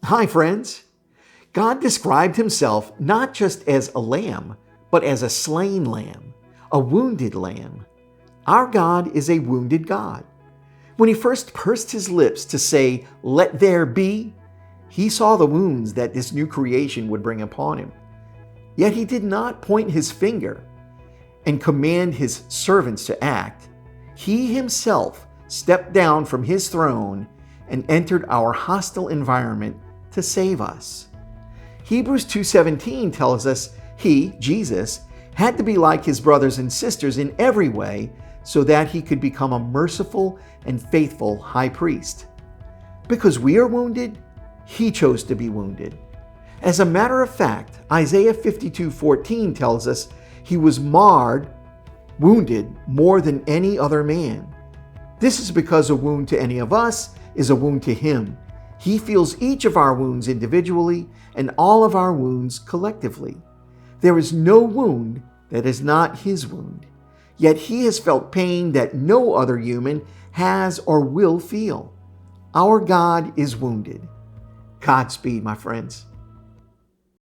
Hi, friends. God described himself not just as a lamb, but as a slain lamb, a wounded lamb. Our God is a wounded God. When he first pursed his lips to say, "Let there be," he saw the wounds that this new creation would bring upon him. Yet he did not point his finger and command his servants to act. He himself stepped down from his throne and entered our hostile environment to save us. Hebrews 2:17 tells us he, Jesus, had to be like his brothers and sisters in every way so that he could become a merciful and faithful high priest. Because we are wounded, he chose to be wounded. As a matter of fact, Isaiah 52:14 tells us he was marred, wounded more than any other man. This is because a wound to any of us is a wound to him. He feels each of our wounds individually and all of our wounds collectively. There is no wound that is not his wound. Yet he has felt pain that no other human has or will feel. Our God is wounded. Godspeed, my friends.